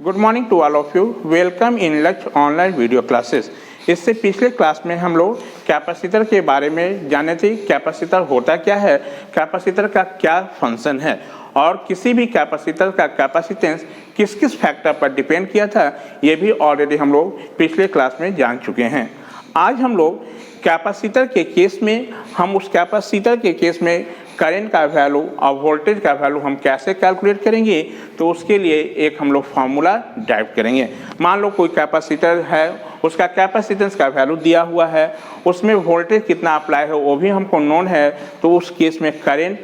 Good morning to all of you. Welcome in Lakshya online video classes. इससे पिछले class में हम लोग कैपेसिटर के बारे में जाने थे। कैपेसिटर होता क्या है, कैपेसिटर का क्या फंक्शन है और किसी भी कैपेसिटर का कैपेसिटेंस किस किस फैक्टर पर डिपेंड किया था, ये भी ऑलरेडी हम लोग पिछले क्लास में जान चुके हैं। आज हम लोग कैपेसिटर के केस में उस कैपेसिटर के केस में करंट का वैल्यू और वोल्टेज का वैल्यू हम कैसे कैलकुलेट करेंगे, तो उसके लिए एक हम लोग फार्मूला ड्राइव करेंगे। मान लो कोई कैपेसिटर है, उसका कैपेसिटेंस का वैल्यू दिया हुआ है, उसमें वोल्टेज कितना अप्लाई है वो भी हमको नोन है, तो उस केस में करंट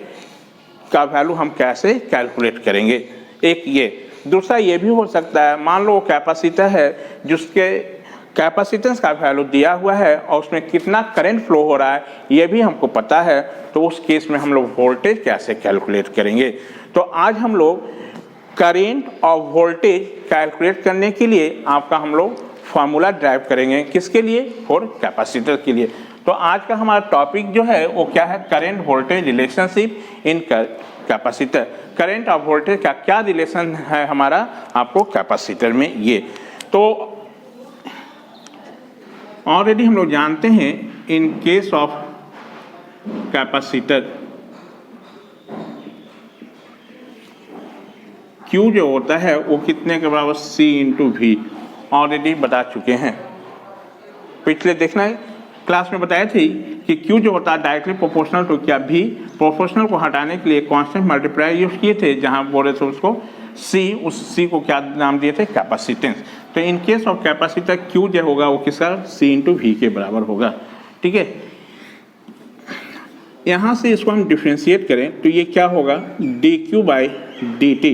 का वैल्यू हम कैसे कैलकुलेट करेंगे। एक ये, दूसरा ये भी हो सकता है, मान लो कैपेसिटर है जिसके कैपेसिटेंस का वैल्यू दिया हुआ है और उसमें कितना करंट फ्लो हो रहा है ये भी हमको पता है, तो उस केस में हम लोग वोल्टेज कैसे कैलकुलेट करेंगे। तो आज हम लोग करंट और वोल्टेज कैलकुलेट करने के लिए आपका हम लोग फार्मूला ड्राइव करेंगे। किसके लिए? फॉर कैपेसिटर के लिए। तो आज का हमारा टॉपिक जो है वो क्या है, current voltage relationship in capacitor. Current और वोल्टेज का क्या रिलेशन है हमारा आपको कैपेसिटर में, ये तो ऑलरेडी हम लोग जानते हैं। इन केस ऑफ कैपेसिटर Q जो होता है वो कितने के बराबर, C इंटू V, ऑलरेडी बता चुके हैं। पिछले देखना क्लास में बताया थी कि Q जो होता है डायरेक्टली प्रोपोर्शनल टू क्या, V। प्रोपोर्शनल को हटाने के लिए कांस्टेंट मल्टीप्लाई यूज किए थे, जहां बोले थे उसको C, उस C को क्या नाम दिए थे, कैपेसिटेंस। तो इन केस ऑफ कैपेसिटर Q जो होगा वो किसका, C इंटू V के बराबर होगा। ठीक है, यहाँ से इसको हम डिफ्रेंशिएट करें तो ये क्या होगा, dQ by dt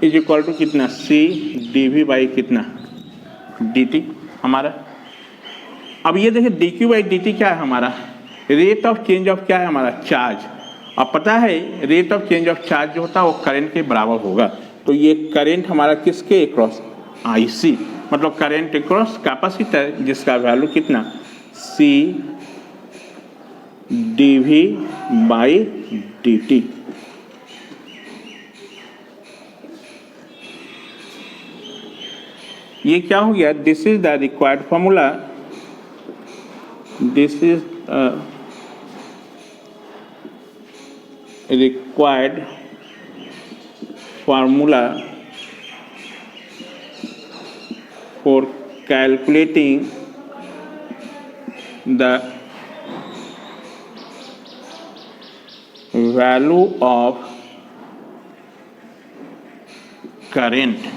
is equal to कितना, C dV बाई कितना, dt हमारा। अब ये देखिए dQ बाई dt क्या है हमारा, रेट ऑफ चेंज ऑफ क्या है हमारा, चार्ज। अब पता है rate of change of charge जो होता है वो करंट के बराबर होगा। तो ये करंट हमारा किसके अक्रॉस, IC, मतलब करंट अक्रॉस कैपेसिटर, जिसका वैल्यू कितना, C dV बाई dt। ये क्या हो गया, this is the required formula, this is required formula for calculating the value of current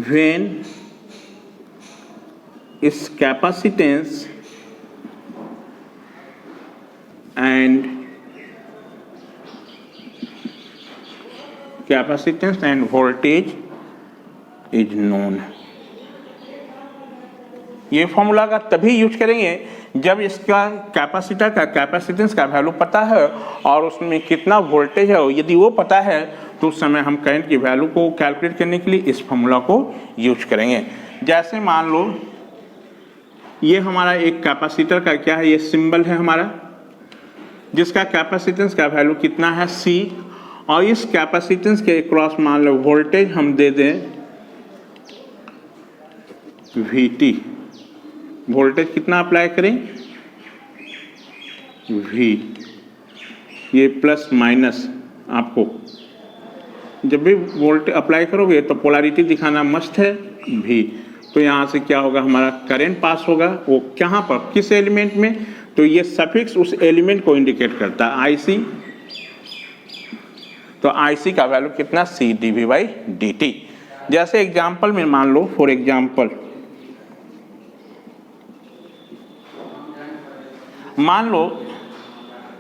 when its capacitance and capacitance end voltage is known. ये formula का तभी use करेंगे जब इसका कैपेसिटर का कैपेसिटेंस का वैल्यू पता है और उसमें कितना वोल्टेज है यदि वो पता है, तो उस समय हम करंट की वैल्यू को कैलकुलेट करने के लिए इस फॉर्मूला को यूज करेंगे। जैसे मान लो ये हमारा एक कैपेसिटर का क्या है, ये सिंबल है हमारा, जिसका कैपेसिटेंस का वैल्यू कितना है, C, और इस कैपेसिटेंस के क्रॉस मान लो वोल्टेज हम दे दें VT। वोल्टेज कितना अप्लाई करें, V। ये प्लस माइनस, आपको जब भी वोल्टेज अप्लाई करोगे तो पोलैरिटी दिखाना मस्ट है, V। तो यहाँ से क्या होगा, हमारा करंट पास होगा, वो कहाँ पर, किस एलिमेंट में, तो ये सफिक्स उस एलिमेंट को इंडिकेट करता है, IC। तो IC का वैल्यू कितना, C dV बाई dt। जैसे एग्जाम्पल में मान लो, फॉर एग्जाम्पल मान लो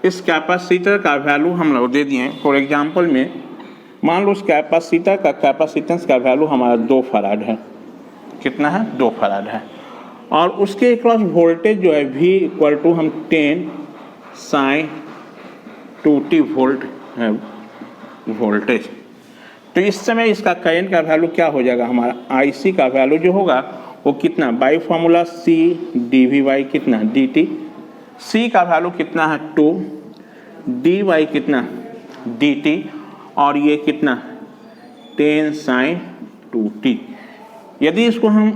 इस कैपेसिटर का वैल्यू हम लोग दे दिए। फॉर एग्जाम्पल में मान लो उस कैपेसिटर का कैपेसिटेंस का वैल्यू हमारा 2 फराड है, कितना है, 2 फराड है, और उसके अक्रॉस वोल्टेज जो है V इक्वल टू हम 10 sin 2t वोल्ट है वोल्टेज। तो इस समय इसका करंट का वैल्यू क्या हो जाएगा, हमारा IC का वैल्यू जो होगा वो कितना, by formula C dV by कितना, dt। C का वैल्यू कितना है 2, D बाई कितना, dt, और ये कितना 10 sin 2t। यदि इसको हम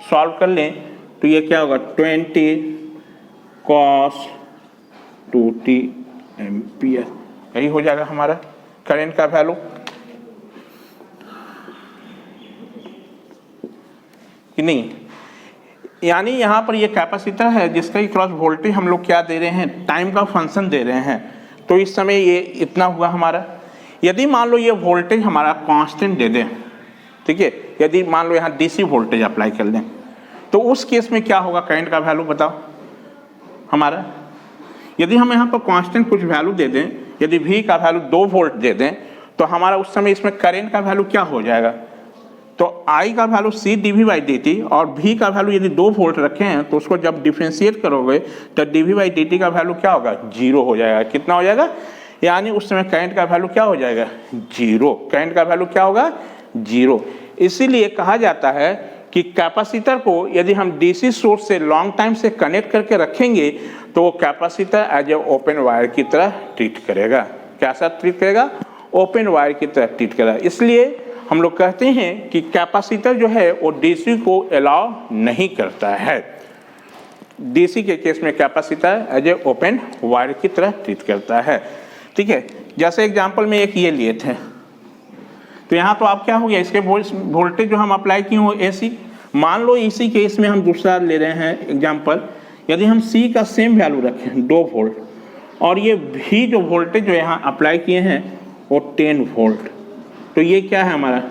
सॉल्व कर लें तो ये क्या होगा 20 cos 2t एम्पियर, यही हो जाएगा हमारा करंट का वैल्यू कि नहीं। यानी यहाँ पर ये कैपेसिटर है जिसका क्रॉस वोल्टेज हम लोग क्या दे रहे हैं, टाइम का फंक्शन दे रहे हैं। तो इस समय ये इतना हुआ हमारा। यदि मान लो ये वोल्टेज हमारा कांस्टेंट दे दें, ठीक है, यदि मान लो यहाँ डीसी वोल्टेज अप्लाई कर दें तो उस केस में क्या होगा करंट का वैल्यू बताओ हमारा। यदि हम यहाँ पर कांस्टेंट कुछ वैल्यू दे दें, यदि V का वैल्यू 2 वोल्ट दे दें तो हमारा उस समय इसमें करंट का वैल्यू क्या हो जाएगा, तो I का वैल्यू C dV/dt और V का वैल्यू यदि 2 वोल्ट रखे हैं तो उसको जब डिफरेंशिएट करोगे तो dV/dt का वैल्यू क्या होगा, 0 हो जाएगा। कितना हो जाएगा, यानी उस समय करंट का वैल्यू क्या हो जाएगा, 0। करंट का वैल्यू क्या होगा, 0। इसीलिए कहा जाता है कि कैपेसिटर को यदि हम डीसी सोर्स से लॉन्ग टाइम से कनेक्ट करके रखेंगे तो वो capacitor as a open wire की तरह ट्रीट करेगा। कैसा ट्रीट करेगा, ओपन वायर की तरह ट्रीट करेगा। इसलिए हम लोग कहते हैं कि कैपेसिटर जो है वो डीसी को अलाउ नहीं करता है। डीसी के केस में capacitor as a open wire की तरह ट्रीट करता है, ठीक है। जैसे एग्जांपल में एक ये लिए थे तो यहाँ तो आप क्या हो गया, इसके वोल्टेज जो हम अप्लाई किए हो एसी, मान लो इसी केस में हम दूसरा ले रहे हैं एग्जांपल। यदि हम सी का सेम वैल्यू रखें 2 वोल्ट और ये भी जो वोल्टेज जो यहाँ अप्लाई किए हैं वो 10 वोल्ट, तो ये क्या है हमारा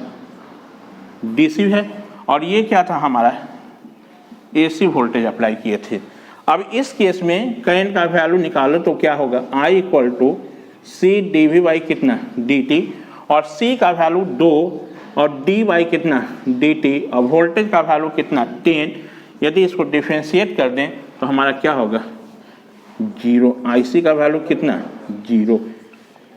डीसी है और ये क्या था हमारा एसी वोल्टेज अप्लाई किए थे। अब इस केस में करंट का वैल्यू निकालो तो क्या होगा, I = C dV कितना dt और C का वैल्यू 2 और dy कितना dt और वोल्टेज का वैल्यू कितना 10। यदि इसको डिफरेंशिएट कर दें तो हमारा क्या होगा 0। IC का वैल्यू कितना 0।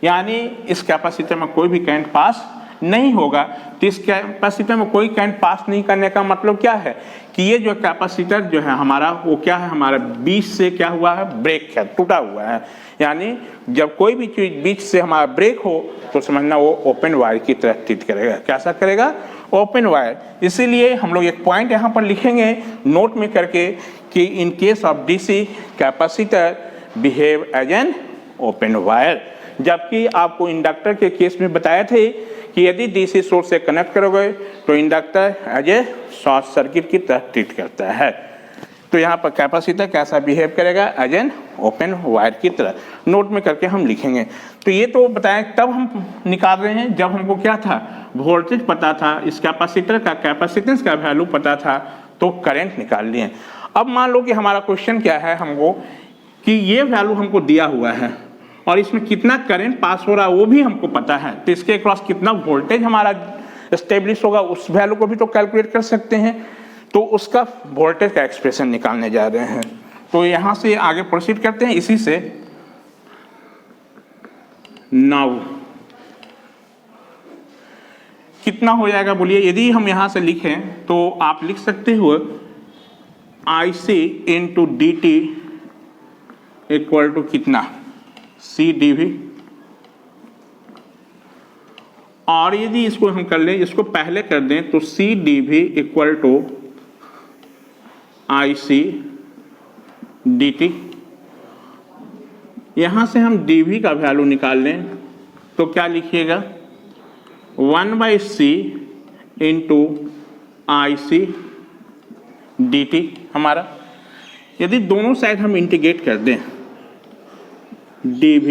यानी इस कैपेसिटर में कोई भी करंट पास नहीं होगा। तो इस कैपेसिटर में कोई करंट पास नहीं करने का मतलब क्या है कि ये जो कैपेसिटर जो है हमारा वो क्या है, हमारा बीच से क्या हुआ है, ब्रेक है, टूटा हुआ है। यानी जब कोई भी चीज बीच से हमारा ब्रेक हो तो समझना वो ओपन वायर की तरह ट्रीट करेगा। कैसा करेगा, ओपन वायर। इसीलिए हम लोग एक पॉइंट यहाँ पर लिखेंगे नोट में करके कि in case of DC capacitor behave as an open wire. जबकि आपको इंडक्टर के केस में बताए थे कि यदि डीसी सोर्स से कनेक्ट करोगे तो inductor as a short circuit की तरह ट्रीट करता है। तो यहाँ पर कैपेसिटर कैसा बिहेव करेगा, एज एन ओपन वायर की तरह। नोट में करके हम लिखेंगे। तो ये तो बताएं तब हम निकाल रहे हैं जब हमको क्या था, वोल्टेज पता था, इस कैपेसिटर का कैपेसिटेंस का वैल्यू पता था तो करंट निकाल लिए। अब मान लो कि हमारा क्वेश्चन क्या है हमको कि ये वैल्यू हमको दिया हुआ है और इसमें कितना करंट पास हो रहा है वो भी हमको पता है। तो इसके अक्रॉस कितना वोल्टेज हमारा एस्टेब्लिश होगा उस वैल्यू को भी तो कैलकुलेट कर सकते हैं। तो उसका वोल्टेज का एक्सप्रेशन निकालने जा रहे हैं। तो यहां से आगे प्रोसीड करते हैं इसी से। नाउ कितना हो जाएगा बोलिए, यदि हम यहां से लिखें तो आप लिख सकते हो IC × dt = कितना C dV। और यदि इसको हम कर लें, इसको पहले कर दें तो C dV = IC dt। यहां से हम dV का वैल्यू निकाल लें तो क्या लिखिएगा 1/C × IC dt हमारा। यदि दोनों साइड हम इंटीग्रेट कर दें dV,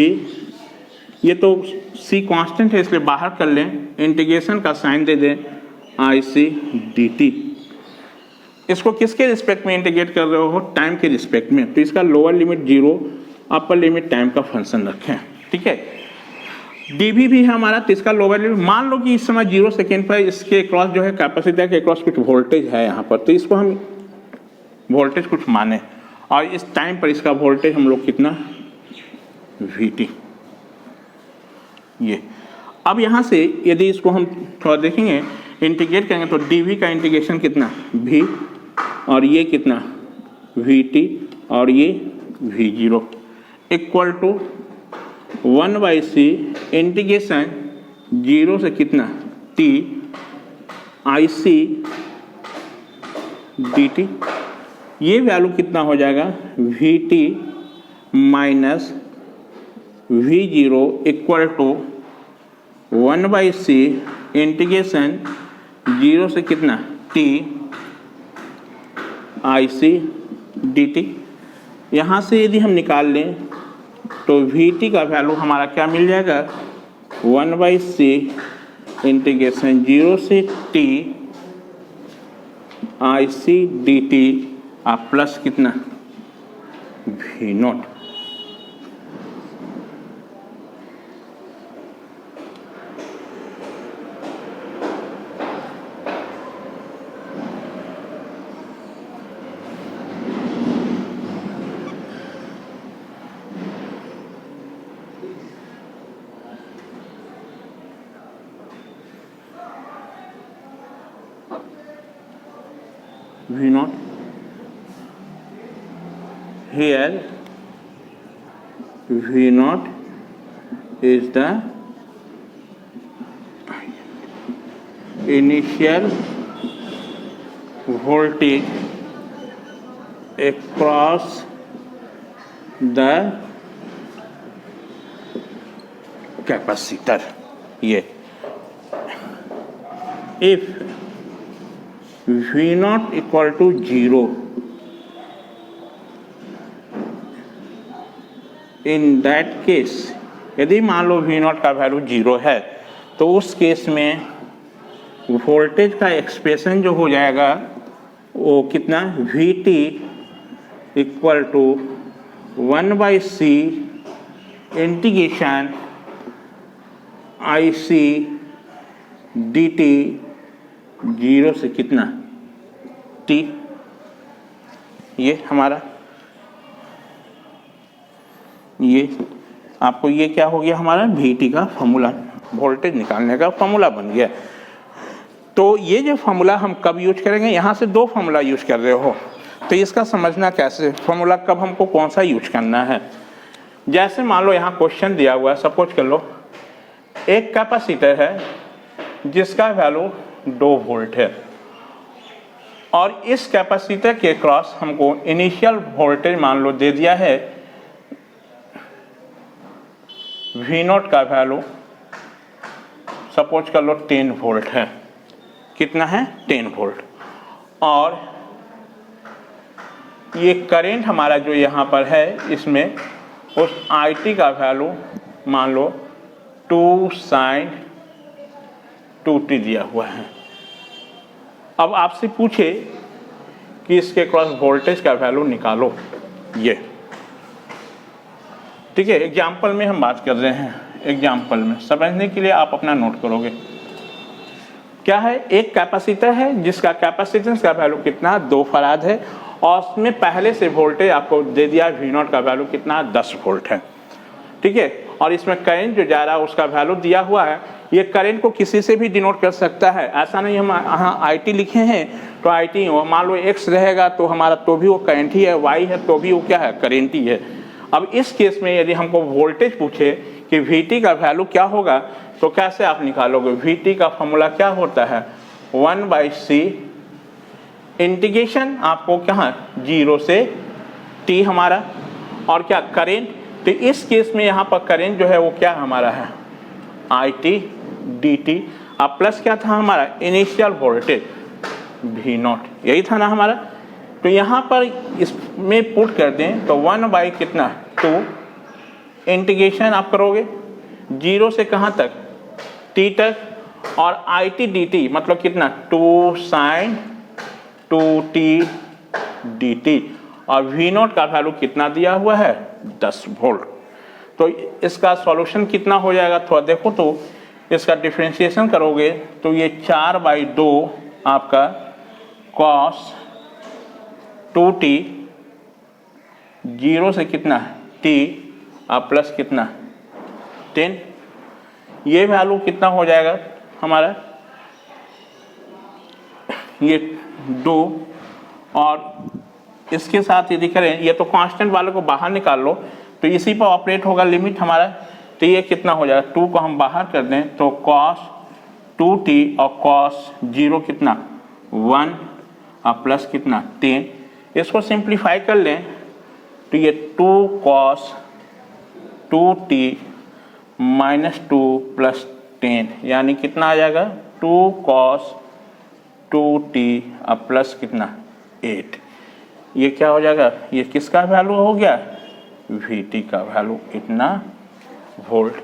ये तो C कांस्टेंट है इसलिए बाहर कर लें, इंटीग्रेशन का साइन दे दें IC dt। इसको किसके रिस्पेक्ट में इंटीग्रेट कर रहे हो, टाइम के रिस्पेक्ट में। तो इसका lower limit 0, upper limit time का फंक्शन रखें, ठीक है। dV भी है हमारा, तो इसका लोअर लिमिट मान लो कि इस समय 0 सेकेंड पर इसके क्रॉस जो है कैपेसिटर के क्रॉस कुछ वोल्टेज है यहाँ पर, तो इसको हम वोल्टेज कुछ माने और इस टाइम पर इसका वोल्टेज हम लोग कितना VT। ये अब यहाँ से यदि इसको हम थोड़ा देखेंगे इंटीग्रेट करेंगे तो dV का इंटीग्रेशन कितना V और ये कितना VT और ये V0 = 1/C इंटीग्रेशन 0 से कितना t i c d t. ये वैल्यू कितना हो जाएगा, v t minus v zero equal to 1/c integration zero से कितना t i c d t. यहाँ से यदि हम निकाल लें तो वी टी का वैल्यू हमारा क्या मिल जाएगा, 1/c इंटीग्रेशन जीरो से t i c d t आप प्लस कितना v naught. V naught here V naught is the initial voltage across the capacitor। ये if V naught equal to 0 in that case, यदि मान लो V naught का value 0 है तो उस केस में वोल्टेज का एक्सप्रेशन जो हो जाएगा वो कितना, v t equal to 1/c integration i c d t zero से कितना टी। ये हमारा ये आपको ये क्या हो गया, हमारा वी टी का फॉर्मूला, वोल्टेज निकालने का फॉर्मूला बन गया। तो ये जो फॉर्मूला हम कब यूज करेंगे, यहाँ से दो फॉर्मूला यूज कर रहे हो तो इसका समझना कैसे, फॉर्मूला कब हमको कौन सा यूज करना है। जैसे मान लो यहाँ क्वेश्चन दिया हुआ है, सपोज कर लो एक कैपेसिटर है जिसका वैल्यू 2 वोल्ट है और इस कैपेसिटर के क्रॉस हमको इनिशियल वोल्टेज मान लो दे दिया है वी नॉट का वैल्यू सपोज कर लो 10 वोल्ट है। कितना है, 10 वोल्ट। और ये करंट हमारा जो यहाँ पर है इसमें उस आई टी का वैल्यू मान लो 2 sin 2t दिया हुआ है। अब आपसे पूछे कि इसके क्रॉस वोल्टेज का वैल्यू निकालो, ये ठीक है। एग्जाम्पल में हम बात कर रहे हैं, एग्जाम्पल में समझने के लिए आप अपना नोट करोगे। क्या है, एक कैपेसिटर है जिसका कैपेसिटेंस का वैल्यू कितना 2 फराड है और उसमें पहले से वोल्टेज आपको दे दिया वी नॉट का वैल्यू कितना 10 वोल्ट है, ठीक है। और इसमें करंट जो जा रहा है उसका वैल्यू दिया हुआ है। ये करंट को किसी से भी डिनोट कर सकता है, ऐसा नहीं हम यहाँ आई टी लिखे हैं तो आई टी मान लो एक्स रहेगा तो हमारा तो भी वो करंट ही है, वाई है तो भी वो क्या है, करंट ही है। अब इस केस में यदि हमको वोल्टेज पूछे कि वी टी का वैल्यू क्या होगा तो कैसे आप निकालोगे, वी टी का फॉर्मूला क्या होता है 1/c इंटीग्रेशन आपको क्या 0 से t हमारा और क्या करेंट। तो इस केस में यहाँ पर करेंट जो है वो क्या हमारा है आई टी डी टी। अब प्लस क्या था हमारा इनिशियल वोल्टेज वी नॉट, यही था ना हमारा। तो यहाँ पर इसमें पुट कर दें तो 1/2 इंटीग्रेशन आप करोगे 0 से कहाँ तक t तक और आई टी डी टी मतलब कितना 2 sin 2t dt और वी नॉट का वैल्यू कितना दिया हुआ है 10 वोल्ट। तो इसका सॉल्यूशन कितना हो जाएगा, थोड़ा देखो तो इसका डिफरेंशिएशन करोगे तो ये 4/2 आपका cos 2t 0 से कितना t और प्लस कितना 10, ये वैल्यू कितना हो जाएगा हमारा ये 2 और इसके साथ यदि करें ये तो कांस्टेंट वाले को बाहर निकाल लो तो इसी पर ऑपरेट होगा लिमिट हमारा। तो ये कितना हो जाएगा 2 को हम बाहर कर दें तो cos 2t और कॉस 0 कितना 1 और प्लस कितना 10। इसको सिंप्लीफाई कर लें तो ये 2 cos 2t माइनस 2 प्लस 10 यानी कितना आ जाएगा 2 cos 2t और प्लस कितना 8। ये क्या हो जाएगा, ये किसका वैल्यू हो गया, Vt का वैल्यू इतना वोल्ट।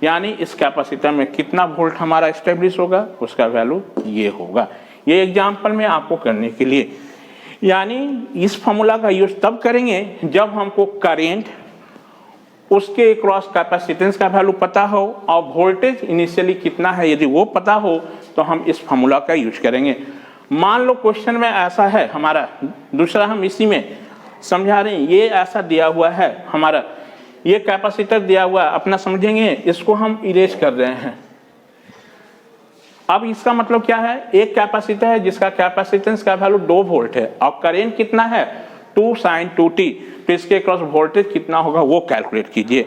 यानी इस कैपेसिटर में कितना वोल्ट हमारा एस्टेब्लिश होगा, उसका वैल्यू ये होगा। ये एग्जांपल में आपको करने के लिए, यानी इस फॉर्मूला का यूज तब करेंगे जब हमको करेंट उसके क्रॉस कैपेसिटेंस का वैल्यू पता हो और वोल्टेज इनिशियली कितना है यदि वो पता हो तो हम इस फॉर्मूला का यूज करेंगे। मान लो क्वेश्चन में ऐसा है हमारा, दूसरा हम इसी में समझा रहे हैं, ये ऐसा दिया हुआ है हमारा, ये कैपेसिटर दिया हुआ है, अपना समझेंगे, इसको हम इरेज कर रहे हैं। अब इसका मतलब क्या है, एक कैपेसिटर है जिसका कैपेसिटेंस का वैल्यू 2 वोल्ट है और करेंट कितना है 2 sin 2t, तो इसके क्रॉस वोल्टेज कितना होगा वो कैलकुलेट कीजिए।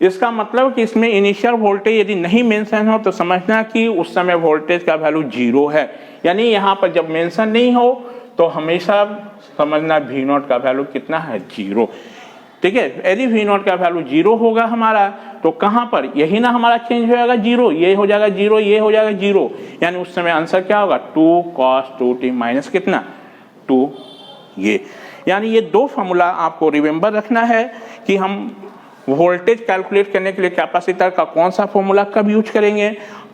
इसका मतलब कि इसमें इनिशियल वोल्टेज यदि नहीं मेंशन हो तो समझना कि उस समय वोल्टेज का वैल्यू 0 है। यानी यहाँ पर जब मेंशन नहीं हो तो हमेशा समझना V0 का वैल्यू कितना है 0। ठीक है, यदि V0 का वैल्यू 0 होगा हमारा तो कहाँ पर, यही ना हमारा चेंज हो जाएगा 0, ये हो जाएगा 0, ये हो जाएगा 0, यानी उस समय आंसर क्या होगा 2 cos 2t माइनस कितना 2 ये। यानी ये दो फॉर्मूला आपको रिमेंबर रखना है कि हम वोल्टेज कैलकुलेट करने के लिए कैपेसिटर का कौन सा फॉर्मूला कब यूज करेंगे,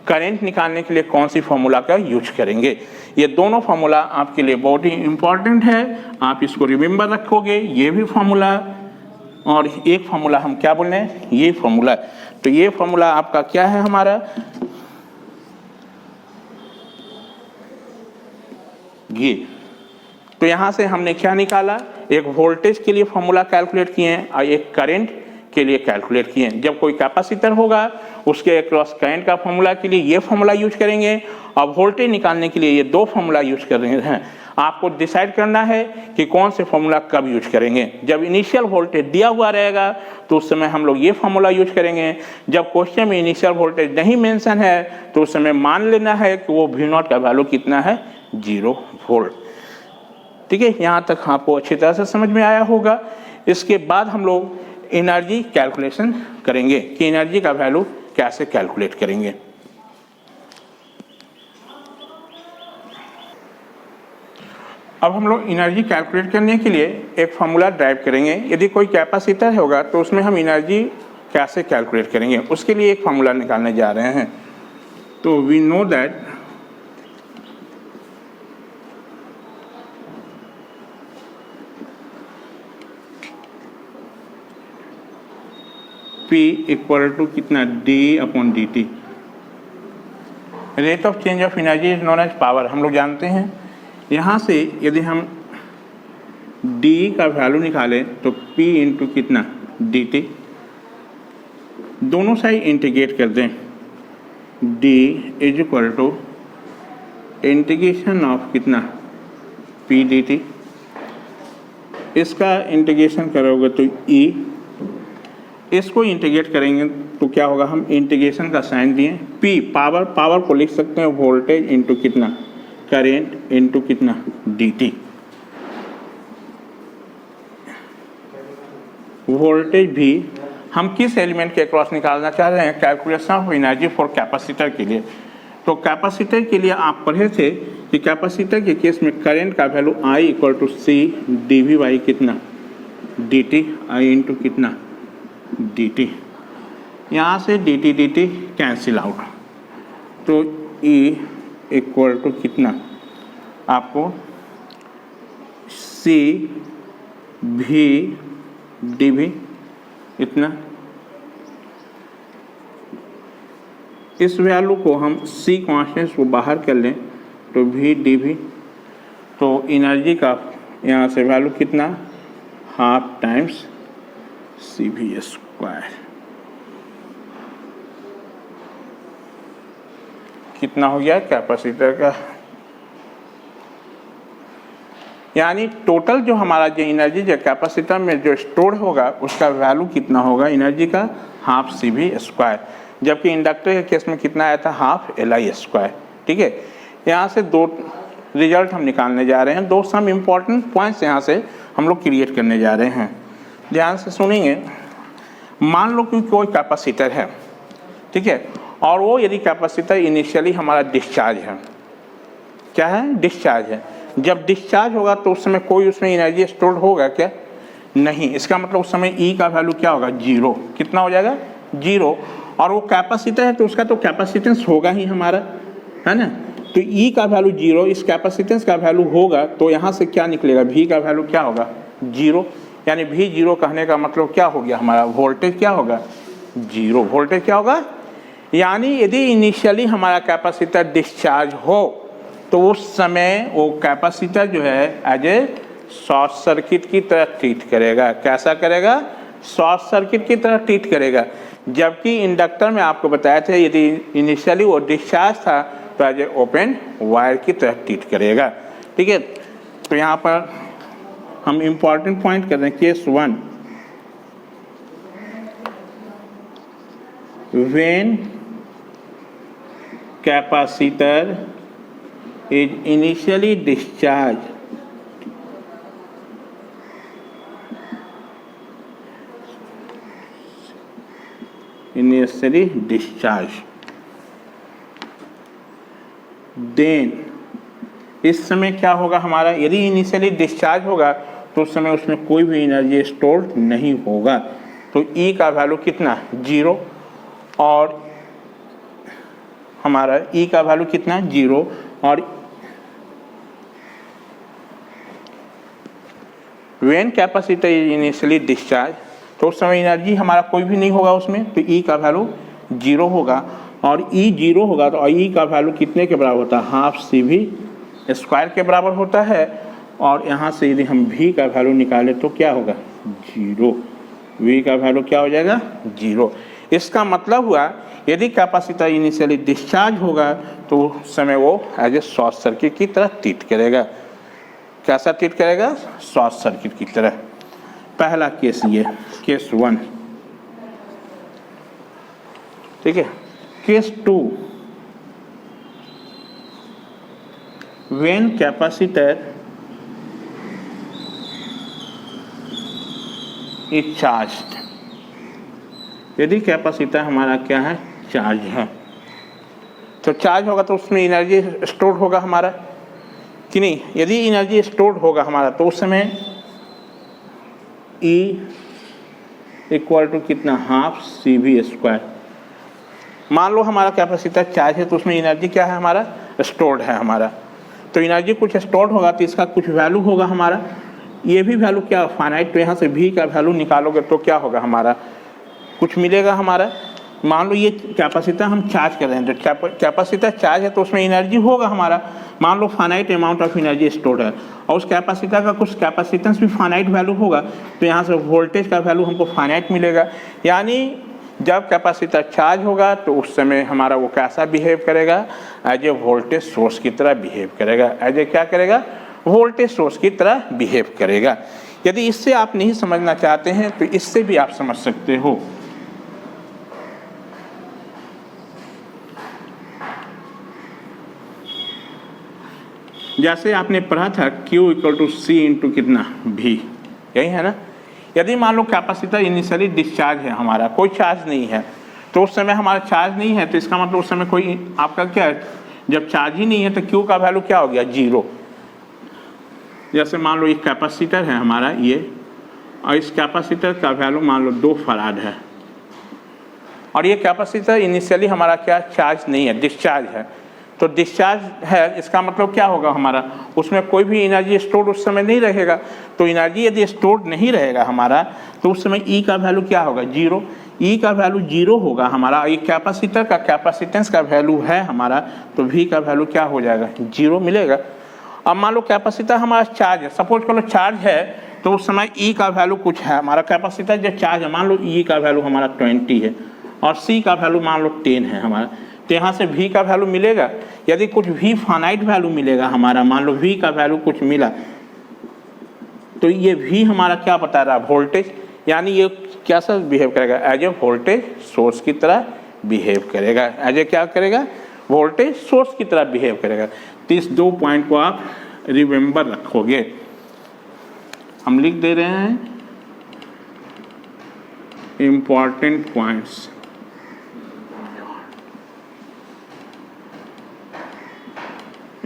करंट निकालने के लिए कौन सी फॉर्मूला का यूज करेंगे। ये दोनों फॉर्मूला आपके लिए बहुत ही इंपॉर्टेंट है, आप इसको रिमेंबर रखोगे। ये भी फॉर्मूला और एक फॉर्मूला हम क्या बोल रहे हैं, ये फॉर्मूला। तो ये फॉर्मूला आपका क्या है हमारा, ये। तो यहां से हमने क्या निकाला, एक वोल्टेज के लिए फॉर्मूला कैलकुलेट किए हैं और एक करंट के लिए कैलकुलेट किए हैं। जब कोई कैपेसिटर होगा उसके अक्रॉस करंट का फॉर्मूला के लिए ये फॉर्मूला यूज करेंगे और वोल्टेज निकालने के लिए ये दो फॉर्मूला यूज कर रहे हैं। आपको डिसाइड करना है कि कौन से फॉर्मूला कब यूज करेंगे। जब इनिशियल वोल्टेज दिया हुआ रहेगा तो उस समय हम लोग ये फॉर्मूला यूज करेंगे। जब क्वेश्चन में इनिशियल वोल्टेज नहीं मेंशन है तो उस समय मान लेना है कि वो V0 का वैल्यू कितना है 0 वोल्ट। ठीक है, यहाँ तक आपको अच्छी तरह से समझ में आया होगा। इसके बाद हम लोग एनर्जी कैलकुलेशन करेंगे कि एनर्जी का वैल्यू कैसे कैलकुलेट करेंगे। अब हम लोग एनर्जी कैलकुलेट करने के लिए एक फॉर्मूला ड्राइव करेंगे। यदि कोई कैपेसिटर होगा तो उसमें हम एनर्जी कैसे कैलकुलेट करेंगे, उसके लिए एक फॉर्मूला निकालने जा रहे हैं। तो we know that P equal to कितना d/dt। Rate of change of energy is known as power, हम लोग जानते हैं। यहाँ से यदि हम d का वैल्यू निकालें तो P इंटू कितना dt, दोनों साइड इंटीग्रेट कर दें। d is equal to integration of कितना P dt, इसका इंटीग्रेशन करोगे तो E, इसको इंटीग्रेट करेंगे तो क्या होगा, हम इंटीग्रेशन का साइन दिए। P पावर, पावर को लिख सकते हैं वोल्टेज इंटू कितना करेंट इंटू कितना dt। वोल्टेज भी हम किस एलिमेंट के क्रॉस निकालना चाह रहे हैं, calculation of energy for capacitor के लिए। तो कैपेसिटर के लिए आप पढ़े थे कि कैपेसिटर के केस में करंट का value I equal to C dV कितना dt, I इंटू कितना dt। यहाँ से dt कैंसिल आउट, तो E इक्वल टू कितना आपको C V dV इतना। इस वैल्यू को हम C कॉन्स्टेंट को बाहर कर लें तो V dV, तो एनर्जी का यहाँ से वैल्यू कितना हाफ टाइम्स CV स्क्वायर, कितना हो गया कैपेसिटर का। यानी टोटल जो हमारा जो एनर्जी जो कैपेसिटर में जो स्टोर होगा उसका वैल्यू कितना होगा एनर्जी का हाफ CV स्क्वायर। जबकि इंडक्टर के केस में कितना आया था, हाफ Li²। ठीक है, यहाँ से दो रिजल्ट हम निकालने जा रहे हैं, दो सम इम्पॉर्टेंट पॉइंट्स यहाँ से हम लोग क्रिएट करने जा रहे हैं। ध्यान से सुनेंगे। मान लो कि कोई कैपेसिटर है, ठीक है, और वो यदि कैपेसिटर इनिशियली हमारा डिस्चार्ज है, क्या है, डिस्चार्ज है। जब डिस्चार्ज होगा तो उस समय कोई उसमें एनर्जी स्टोर होगा क्या, नहीं। इसका मतलब उस समय E का वैल्यू क्या होगा, 0। कितना हो जाएगा, 0। और वो कैपेसिटर है तो उसका तो कैपेसिटेंस होगा ही हमारा, है ना। तो E का वैल्यू 0, इस कैपेसिटेंस का वैल्यू होगा, तो यहाँ से क्या निकलेगा, V का वैल्यू क्या होगा, 0। यानी V 0 कहने का मतलब क्या हो गया, हमारा वोल्टेज क्या होगा, 0। वोल्टेज क्या होगा, यानी यदि इनिशियली हमारा कैपेसिटर डिस्चार्ज हो तो उस समय वो कैपेसिटर जो है एज ए शॉर्ट सर्किट की तरह ट्रीट करेगा। कैसा करेगा, शॉर्ट सर्किट की तरह ट्रीट करेगा। जबकि इंडक्टर में आपको बताया था यदि इनिशियली वो डिस्चार्ज था तो एज ए ओपन वायर की तरह ट्रीट करेगा। ठीक है, तो यहाँ पर हम इम्पॉर्टेंट पॉइंट कर रहे हैं। Case 1, when capacitor is initially discharged then इस समय क्या होगा हमारा, यदि इनिशियली डिस्चार्ज होगा तो उस समय उसमें कोई भी एनर्जी स्टोर नहीं होगा। तो E का वैल्यू कितना, 0, और हमारा E का वैल्यू कितना, 0, और when capacitor is initially discharge तो उस समय एनर्जी हमारा कोई भी नहीं होगा उसमें, तो E का वैल्यू 0 होगा। और E 0 होगा तो E का वैल्यू कितने के बराबर होता है, हाफ CV² के बराबर होता है। और यहाँ से यदि हम V का वैल्यू निकालें तो क्या होगा, 0। V का वैल्यू क्या हो जाएगा, 0। इसका मतलब हुआ यदि कैपेसिटर इनिशियली डिस्चार्ज होगा तो उस समय वो एज ए शॉर्ट सर्किट की तरह ट्रीट करेगा। कैसा ट्रीट करेगा, शॉर्ट सर्किट की तरह। पहला केस ये, केस 1। ठीक है, case 2, when capacitor is charged, यदि कैपेसिटर हमारा क्या है, चार्ज है, तो चार्ज होगा तो उसमें एनर्जी स्टोर होगा हमारा कि नहीं। यदि एनर्जी स्टोर होगा हमारा तो उस समय E इक्वल टू कितना, हाफ CV²। मान लो हमारा कैपेसिटर चार्ज है तो उसमें एनर्जी क्या है हमारा, स्टोर्ड है हमारा। तो एनर्जी कुछ स्टोर्ड होगा तो इसका कुछ वैल्यू होगा हमारा, ये भी वैल्यू क्या, फाइनाइट। तो यहाँ से V का वैल्यू निकालोगे तो क्या होगा हमारा, कुछ मिलेगा हमारा। मान लो ये कैपेसिटर हम चार्ज कर रहे हैं, तो कैपेसिटर चार्ज है तो उसमें एनर्जी होगा हमारा। मान लो finite amount of energy stored है और उस कैपेसिटर का कुछ कैपेसिटेंस भी फाइनाइट वैल्यू होगा, तो यहाँ से वोल्टेज का वैल्यू हमको फाइनाइट मिलेगा। यानी जब कैपेसिटर चार्ज होगा तो उस समय हमारा वो कैसा बिहेव करेगा, एज ए वोल्टेज सोर्स की तरह बिहेव करेगा। एज ए क्या करेगा, वोल्टेज सोर्स की तरह बिहेव करेगा। यदि इससे आप नहीं समझना चाहते हैं तो इससे भी आप समझ सकते हो। जैसे आपने पढ़ा था Q equal to C into कितना, V, यही है ना। यदि मान लो कैपेसिटर इनिशियली डिस्चार्ज है हमारा, कोई चार्ज नहीं है, तो उस समय हमारा चार्ज नहीं है, तो इसका मतलब उस समय कोई आपका क्या है, जब चार्ज ही नहीं है तो Q का वैल्यू क्या हो गया, 0। जैसे मान लो एक कैपेसिटर है हमारा ये, और इस कैपेसिटर का वैल्यू मान लो 2 फराड है, और ये कैपेसिटर इनिशियली हमारा क्या, चार्ज नहीं है, डिस्चार्ज है। तो डिस्चार्ज है, इसका मतलब क्या होगा हमारा, उसमें कोई भी एनर्जी स्टोर उस समय नहीं रहेगा। तो एनर्जी यदि स्टोर नहीं रहेगा हमारा तो उस समय E का वैल्यू क्या होगा, 0। E का वैल्यू 0 होगा हमारा। ये कैपेसिटर का कैपेसिटेंस का वैल्यू है हमारा, तो V का वैल्यू क्या हो जाएगा, 0 मिलेगा। अब मान लो कैपेसिटर हमारा चार्ज है, सपोज करो चार्ज है, तो उस समय E का वैल्यू कुछ है हमारा। कैपेसिटर जब चार्ज है, मान लो E का वैल्यू हमारा 20 है और C का वैल्यू मान लो 10 है हमारा, तो यहाँ से V का वैल्यू मिलेगा। यदि कुछ V फाइनाइट वैल्यू मिलेगा हमारा, मान लो V का वैल्यू कुछ मिला, तो ये V हमारा क्या बता रहा है, वोल्टेज। यानी ये कैसा बिहेव करेगा, एज ए वोल्टेज सोर्स की तरह बिहेव करेगा, एज ए क्या करेगा, वोल्टेज सोर्स की तरह बिहेव करेगा। तो इस 2 पॉइंट को आप रिमेंबर रखोगे। हम लिख दे रहे हैं important points.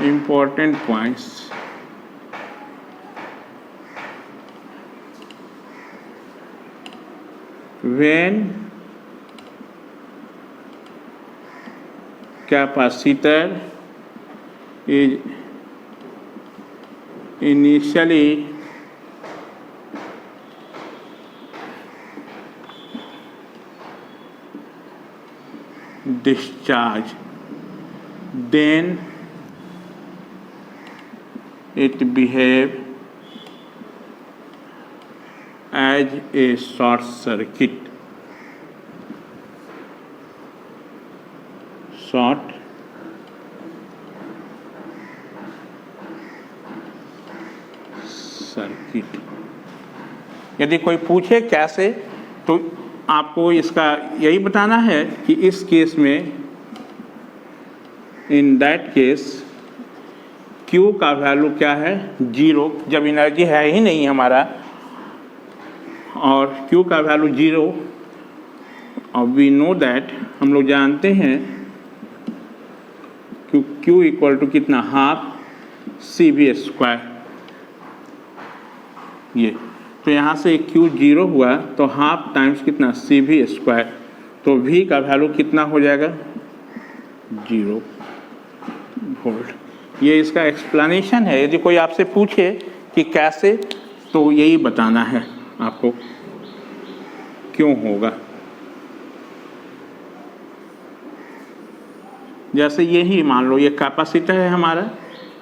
Important points when capacitor is initially discharged, then it behave as a short circuit. Short circuit. यदि कोई पूछे कैसे, तो आपको इसका यही बताना है कि इस केस में, इन दैट केस, Q का वैल्यू क्या है, 0, जब एनर्जी है ही नहीं हमारा, और Q का वैल्यू 0, और वी नो दैट, हम लोग जानते हैं कि Q इक्वल टू कितना, हाफ CV स्क्वायर। ये तो यहाँ से Q 0 हुआ तो हाफ टाइम्स कितना, CV स्क्वायर, तो V का वैल्यू कितना हो जाएगा, 0 वोल्ट। ये इसका एक्सप्लेनेशन है। यदि कोई आपसे पूछे कि कैसे, तो यही बताना है आपको क्यों होगा। जैसे यही मान लो, ये कैपेसिटर है हमारा,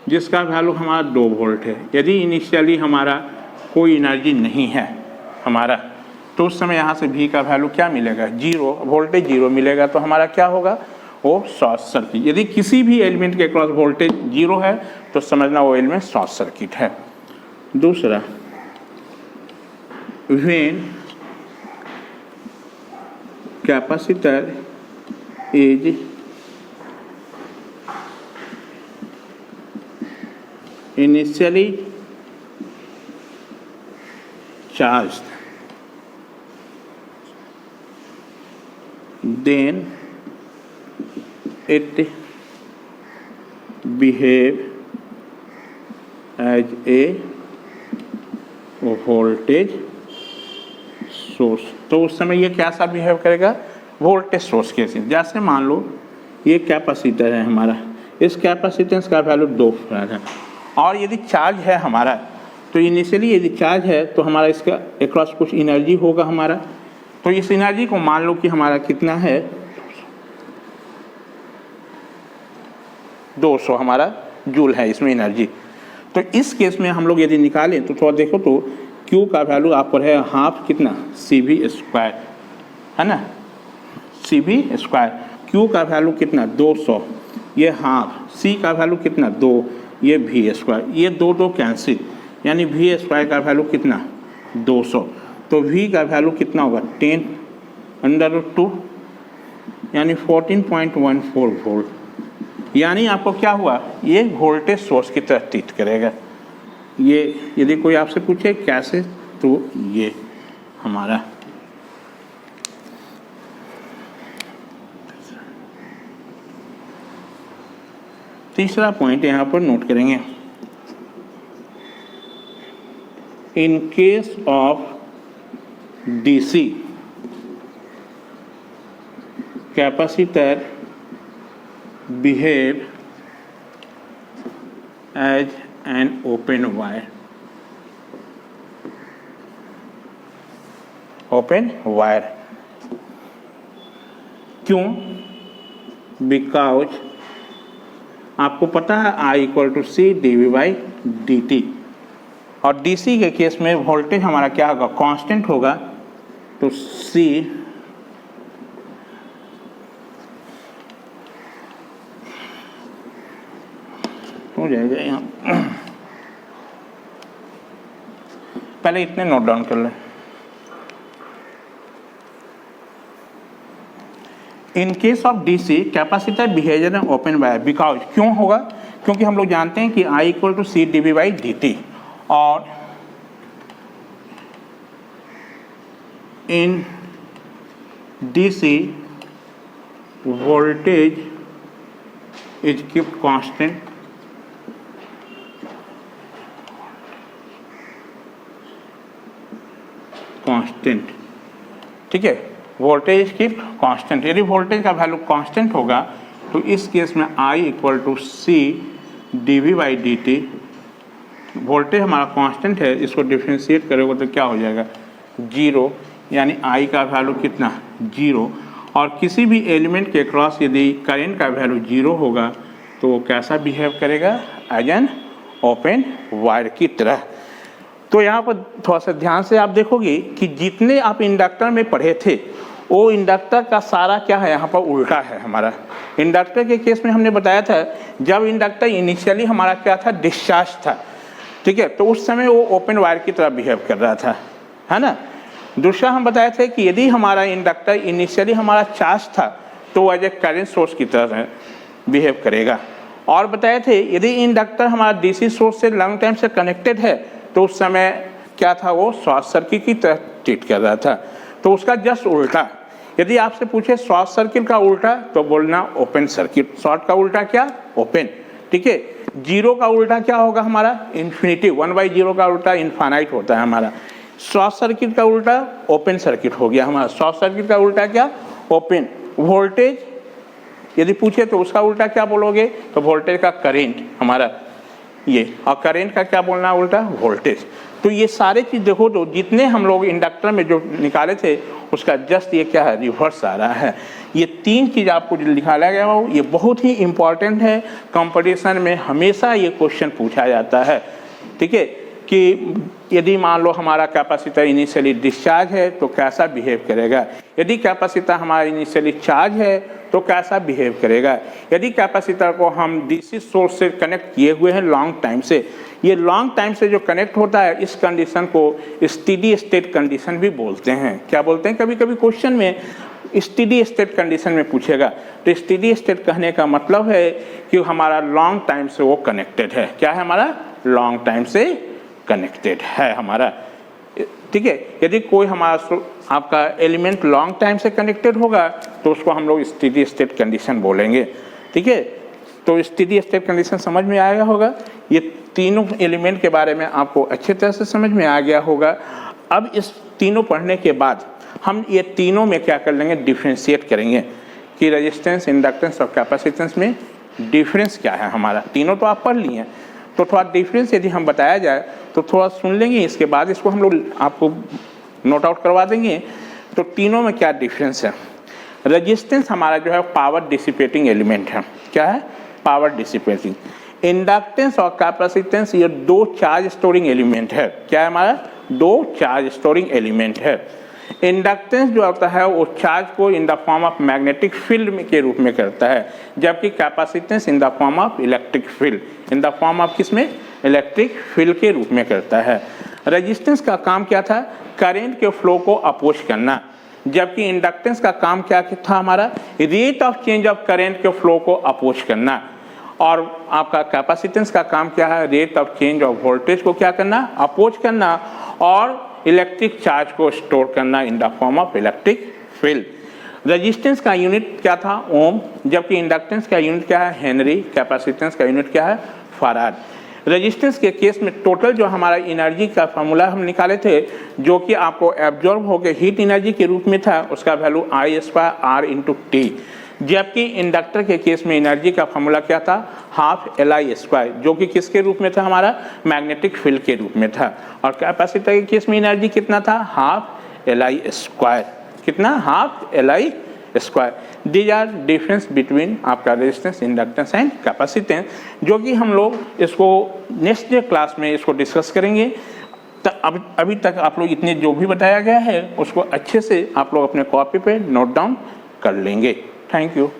जिसका वैल्यू हमारा 2 वोल्ट है। यदि इनिशियली हमारा कोई एनर्जी नहीं है हमारा, तो उस समय यहाँ से V का वैल्यू क्या मिलेगा, 0, वोल्टेज 0 मिलेगा। तो हमारा क्या होगा, वो शॉर्ट सर्किट। यदि किसी भी एलिमेंट के क्रॉस वोल्टेज 0 है तो समझना वो एलिमेंट शॉर्ट सर्किट है। दूसरा, when capacitor is initially charged, then it behave as a voltage source. तो उस समय ये कैसा बिहेव करेगा, वोल्टेज सोर्स के जैसे। जैसे मान लो ये कैपेसिटर है हमारा, इस कैपेसिटेंस का वैल्यू 2 फैराड है, और यदि चार्ज है हमारा, तो इनिशियली यदि चार्ज है तो हमारा इसका अक्रॉस कुछ एनर्जी होगा हमारा। तो इस एनर्जी को मान लो कि हमारा कितना है, 200 हमारा जूल है इसमें एनर्जी। तो इस केस में हम लोग यदि निकालें तो थोड़ा देखो, तो Q का वैल्यू आपको है हाफ कितना, CV स्क्वायर, है ना, CV स्क्वायर। Q का वैल्यू कितना, 200, ये हाफ, C का वैल्यू कितना, 2, ये V स्क्वायर, ये 2 कैंसिल, यानी V स्क्वायर का वैल्यू कितना, 200। तो V का वैल्यू कितना होगा, 10√2, यानी 14.14 वोल्ट। यानी आपको क्या हुआ, ये वोल्टेज सोर्स की तरह ट्रीट करेगा। ये यदि कोई आपसे पूछे कैसे, तो ये हमारा तीसरा पॉइंट यहाँ पर नोट करेंगे। इन case of DC capacitor behave as an open wire. Open wire. क्यों? Because आपको पता है I equal to C dV/dt, और DC के केस में वोल्टेज हमारा क्या होगा, कांस्टेंट होगा। तो C हो जाएगा यहाँ, पहले इतने नोट डाउन कर लें। In case of DC capacitor behaviour in open wire because, क्यों होगा, क्योंकि हम लोग जानते हैं कि I equal to C D V by D T, और in DC voltage is kept constant, ठीक है, वोल्टेज इज कीप्ट कांस्टेंट। यदि वोल्टेज का वैल्यू कांस्टेंट होगा तो इस केस में I equal to C D V by D T, voltage हमारा कांस्टेंट है, इसको डिफ्रेंशिएट करोगे तो क्या हो जाएगा, जीरो, यानी I का वैल्यू कितना, जीरो। और किसी भी एलिमेंट के क्रॉस यदि करंट का वैल्यू जीरो होगा तो वो कैसा बिहेव करेगा, एज एन ओपन वायर की तरह। तो यहाँ पर थोड़ा सा ध्यान से आप देखोगे कि जितने आप इंडक्टर में पढ़े थे वो इंडक्टर का सारा क्या है, यहाँ पर उल्टा है हमारा। इंडक्टर के केस में हमने बताया था जब इंडक्टर इनिशियली हमारा क्या था, डिस्चार्ज था, ठीक है, तो उस समय वो ओपन वायर की तरह बिहेव कर रहा था, है ना। दूसरा हम बताए थे कि यदि हमारा इंडक्टर इनिशियली हमारा चार्ज था तो एज ए करेंट सोर्स की तरह बिहेव करेगा। और बताए थे यदि इंडक्टर हमारा डीसी सोर्स से लॉन्ग टाइम से कनेक्टेड है तो उस समय क्या था, वो शॉर्ट सर्किट की तरह ट्रीट कर रहा था। तो उसका जस्ट उल्टा, यदि आपसे पूछे शॉर्ट सर्किट का उल्टा तो बोलना ओपन सर्किट। शॉर्ट का उल्टा क्या, ओपन, ठीक है। जीरो का उल्टा क्या होगा हमारा, इन्फिनिटी, 1/0 का उल्टा इनफाइनाइट होता है हमारा। शॉर्ट सर्किट का उल्टा ओपन सर्किट हो गया हमारा। शॉर्ट सर्किट का उल्टा क्या, ओपन। वोल्टेज यदि पूछे तो उसका उल्टा क्या बोलोगे, तो वोल्टेज का करंट हमारा ये, और करंट का क्या बोलना उल्टा, वोल्टेज। तो ये सारे चीज़ देखो, तो जितने हम लोग इंडक्टर में जो निकाले थे उसका जस्ट ये क्या है, रिवर्स आ रहा है। ये तीन चीज़ आपको जो निकाला गया हो ये बहुत ही इंपॉर्टेंट है, कंपटीशन में हमेशा ये क्वेश्चन पूछा जाता है, ठीक है, कि यदि मान लो हमारा कैपेसिटर इनिशियली डिस्चार्ज है तो कैसा बिहेव करेगा, यदि कैपेसिटर हमारा इनिशियली चार्ज है तो कैसा बिहेव करेगा, यदि कैपेसिटर को हम डीसी सोर्स से कनेक्ट किए हुए हैं लॉन्ग टाइम से, ये लॉन्ग टाइम से जो कनेक्ट होता है इस कंडीशन को स्टेडी स्टेट कंडीशन भी बोलते हैं। क्या बोलते हैं, कभी कभी क्वेश्चन में स्टेडी स्टेट कंडीशन में पूछेगा, तो स्टेडी स्टेट कहने का मतलब है कि हमारा लॉन्ग टाइम से वो कनेक्टेड है। क्या है, हमारा लॉन्ग टाइम से कनेक्टेड है हमारा, ठीक है। यदि कोई हमारा आपका एलिमेंट लॉन्ग टाइम से कनेक्टेड होगा तो उसको हम लोग स्टेडी स्टेट कंडीशन बोलेंगे, ठीक है। तो स्टेडी स्टेट कंडीशन समझ में आया होगा। ये तीनों एलिमेंट के बारे में आपको अच्छी तरह से समझ में आ गया होगा। अब इस तीनों पढ़ने के बाद हम ये तीनों में क्या कर लेंगे, डिफ्रेंशिएट करेंगे कि रेजिस्टेंस, इंडक्टेंस और कैपेसिटेंस में डिफरेंस क्या है हमारा। तीनों तो आप पढ़ लिए, तो थोड़ा डिफरेंस यदि हम बताया जाए तो थोड़ा सुन लेंगे, इसके बाद इसको हम लोग आपको नोट आउट करवा देंगे। तो तीनों में क्या डिफरेंस है। रेजिस्टेंस हमारा जो है पावर डिसिपेटिंग एलिमेंट है। क्या है, पावर डिसिपेटिंग। इंडक्टेंस और कैपेसिटेंस ये दो चार्ज स्टोरिंग एलिमेंट है। क्या है हमारा, दो चार्ज स्टोरिंग एलिमेंट है। इंडक्टेंस जो होता है वो चार्ज को in the form of magnetic field के रूप में करता है, जबकि capacitance in the form of electric field, in the form of किसमें, इलेक्ट्रिक फील्ड के रूप में करता है। रेजिस्टेंस का काम क्या था, करंट के फ्लो को अपोज करना, जबकि इंडक्टेंस का काम क्या था हमारा, rate of change of current के फ्लो को अपोज करना। और आपका कैपेसिटेंस का काम क्या है, rate of change of voltage को क्या करना, अपोज करना, और इलेक्ट्रिक चार्ज को स्टोर करना in the form of electric field. Resistance का यूनिट क्या था, ओम, जबकि इंडक्टेंस का यूनिट क्या है, हेनरी। कैपेसिटेंस का यूनिट क्या है, फैराड। रेजिस्टेंस के केस में टोटल जो हमारा एनर्जी का फार्मूला हम निकाले थे, जो कि आपको एब्जॉर्ब होकर हीट एनर्जी के रूप में था, उसका वैल्यू I²R/T। जबकि इंडक्टर के केस में एनर्जी का फार्मूला क्या था, हाफ Li², जो कि किसके रूप में था, हमारा मैग्नेटिक फील्ड के रूप में था। और कैपेसिटर के केस में एनर्जी कितना था, हाफ Li²। कितना, half Li²। These are difference between आपका रेजिस्टेंस, इंडक्टेंस एंड कैपेसिटेंस, जो कि हम लोग इसको नेक्स्ट डे क्लास में इसको डिस्कस करेंगे। तो अभी तक आप लोग इतने जो भी बताया गया है उसको अच्छे से आप लोग अपने कॉपी पे नोट डाउन कर लेंगे। Thank you.